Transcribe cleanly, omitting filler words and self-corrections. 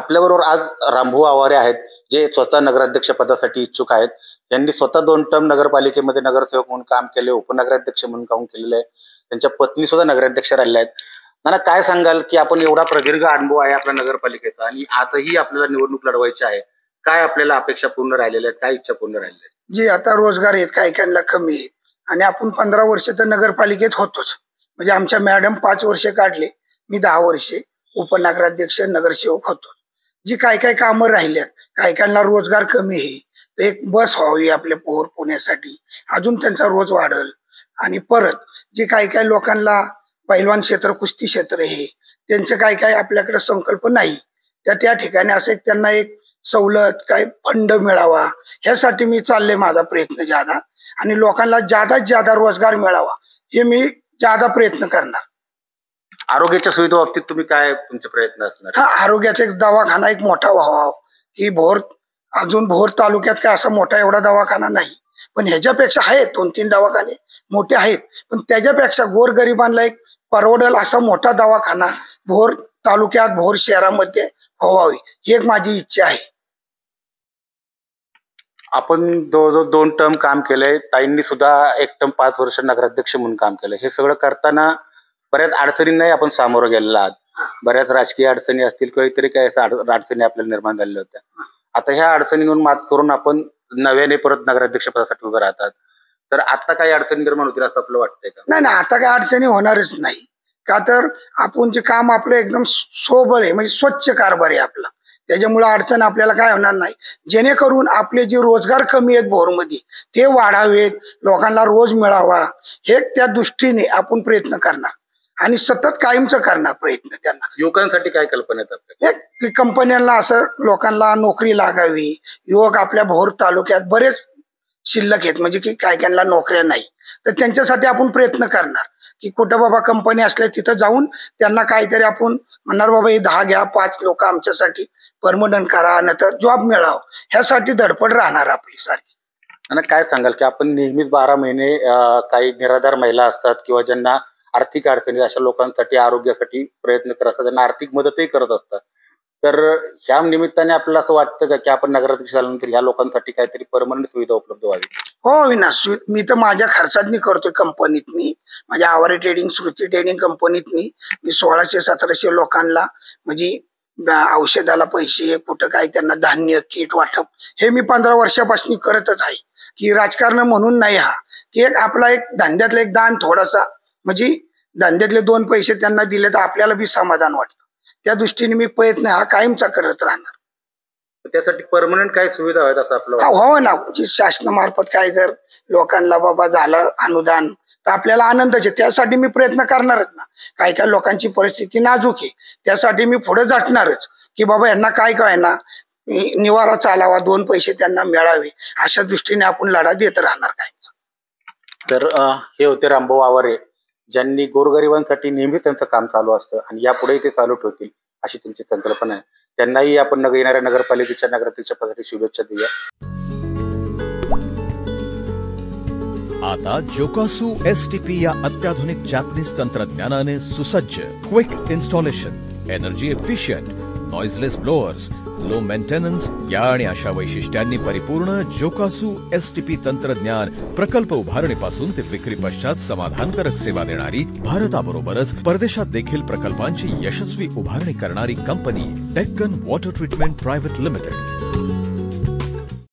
आपल्याबरोबर आज रामभाऊ आवारे आहेत, जे स्वतः नगराध्यक्ष पदासाठी इच्छुक आहेत. त्यांनी स्वतः 2 टर्म नगरपालिकेमध्ये नगरसेवक म्हणून काम केले, उपनगराध्यक्ष म्हणून काम केलेलं आहे. त्यांच्या पत्नी सुद्धा नगराध्यक्ष राहिल्या आहेत. मला काय सांगाल की आपण एवढा प्रदीर्घ अनुभव आहे आपल्या नगरपालिकेचा आणि आजही आपल्याला निवडणूक लढवायची आहे. काय आपल्याला अपेक्षा पूर्ण राहिलेल्या आहेत, काय इच्छा पूर्ण राहिलेल्या आहेत? जी आता रोजगार आहेत, काही काहींना कमी आहे आणि आपण 15 वर्ष तर नगरपालिकेत होतोच. म्हणजे आमच्या मॅडम 5 वर्ष काढले, मी 10 वर्षे उपनगराध्यक्ष नगरसेवक होतो. जी काय काय कामं राहिल्यात, काही काहींना रोजगार कमी आहे, तर एक बस व्हावी आपल्या पोर पुण्यासाठी, अजून त्यांचा रोज वाढल. आणि परत जे काही काही लोकांना पैलवान क्षेत्र, कुस्ती क्षेत्र हे त्यांचं काय काय आपल्याकडे संकल्प नाही, त्या ठिकाणी असं त्यांना एक सवलत काय फंड मिळावा, ह्यासाठी मी चालले माझा प्रयत्न ज्यादा, आणि लोकांना ज्यादात ज्यादा रोजगार मिळावा हे मी ज्यादा प्रयत्न करणार. आरोग्याच्या सुविधा बाबतीत तुम्ही काय तुमचे प्रयत्न असणार? आरोग्याचा एक दवाखाना एक मोठा व्हावा, की अजून भोर तालुक्यात काय असा मोठा एवढा दवाखाना नाही, पण ह्याच्यापेक्षा आहेत 2-3 दवाखाने मोठे आहेत, पण त्याच्यापेक्षा गोरगरिबांना एक परवडेल असा मोठा दवाखाना भोर तालुक्यात, भोर शहरामध्ये व्हावी, ही एक माझी इच्छा आहे. आपण जवळजवळ 2 टर्म काम केलंय, ताईंनी सुद्धा 1 टर्म 5 वर्ष नगराध्यक्ष म्हणून काम केलंय. हे सगळं करताना बऱ्याच अडचणींनाही आपण सामोरं गेलेलो आहात. बऱ्याच राजकीय अडचणी असतील किंवा इतरही काही अडचणी आपल्याला निर्माण झालेल्या होत्या. आता ह्या अडचणींवर मात करून आपण नव्याने परत नगराध्यक्ष पदासाठी उभे राहतात. तर आता काही अडचणी निर्माण होतील असं आपलं वाटतंय का? नाही, आता काही अडचणी होणारच नाही. का तर आपण जे काम आपलं एकदम सोबत आहे, म्हणजे स्वच्छ कारभार आहे आपला, त्याच्यामुळे अडचण आपल्याला काय होणार नाही. जेणेकरून आपले जे रोजगार कमी आहेत भोरमध्ये ते वाढावेत, लोकांना रोज मिळावा, हे त्या दृष्टीने आपण प्रयत्न करणार आणि सतत कायमचं करणार प्रयत्न. त्यांना युवकांसाठी काय कल्पना आहेत? की कंपन्यांना असं लोकांना नोकरी लागावी. युवक आपल्या भोर तालुक्यात बरेच शिल्लक आहेत, म्हणजे की काय कायला नोकऱ्या नाही, तर त्यांच्यासाठी आपण प्रयत्न करणार की कुठं बाबा कंपनी असल्या तिथं जाऊन त्यांना काहीतरी आपण म्हणणार बाबा हे 10 घ्या, 5 लोक आमच्यासाठी परमनंट करा, नाहीतर जॉब मिळावं, ह्यासाठी धडपड राहणार आपली सारखी. आणि काय सांगाल की आपण नेहमीच 12 महिने काही निराधार महिला असतात किंवा ज्यांना आर्थिक अडचणी, अशा लोकांसाठी आरोग्यासाठी प्रयत्न करत असतात, त्यांना आर्थिक मदतही करत असतात. तर ह्या निमित्ताने आपल्याला असं वाटतं का की आपण नगराध्यक्ष झाल्यानंतर ह्या लोकांसाठी काहीतरी परमनंट सुविधा उपलब्ध व्हावी? हो विनाश, मी तर माझ्या खर्चातनी करतोय कंपनीतनी, माझ्या आवारे ट्रेडिंग, श्रुती ट्रेडिंग कंपनीतनी मी 1600-1700 लोकांना म्हणजे औषधाला पैसे, कुठं काय त्यांना धान्य किट वाटप, हे मी 15 वर्षापासून करतच आहे. की राजकारण म्हणून नाही, हा की एक आपला एक धंद्यातला एक दान थोडासा, म्हणजे धंद्यातले 2 पैसे त्यांना दिले तर आपल्याला बी समाधान वाटतं. त्या दृष्टीने मी प्रयत्न हा कायमचा करत राहणार. त्यासाठी परमनंट काय सुविधा आहेत असं आपलं हो ना, जी शासनामार्फत काय जर लोकांना बाबा झालं अनुदान तर आपल्याला आनंदाचे, त्यासाठी मी प्रयत्न करणारच ना. काही काही लोकांची परिस्थिती नाजूक आहे, त्यासाठी मी पुढे झटणारच की बाबा यांना काय काय ना निवारा चालावा, 2 पैसे त्यांना मिळावे, अशा दृष्टीने आपण लढा देत राहणार काय. तर हे होते रामभाऊ आवारे, ज्यांनी गोरगरिबांसाठी नेहमी त्यांचं काम चालू असतं आणि यापुढेही ते चालू ठेवतील अशी त्यांची संकल्पना आहे. त्यांनाही आपण येणाऱ्या नगरपालिकेच्या नगराध्यक्ष पदासाठी शुभेच्छा देऊया. आता जोकासू STP या अत्याधुनिक जॅपनीज तंत्रज्ञानाने सुसज्ज, quick installation, energy efficient, noiseless blowers, low maintenance या आणि अशा वैशिष्ट्यांनी परिपूर्ण जोकासू STP तंत्रज्ञान प्रकल्प उभारणीपासून ते विक्री पश्चात समाधानकारक सेवा देणारी, भारताबरोबरच परदेशात देखील प्रकल्पांची यशस्वी उभारणी करणारी company Deccan water treatment private limited.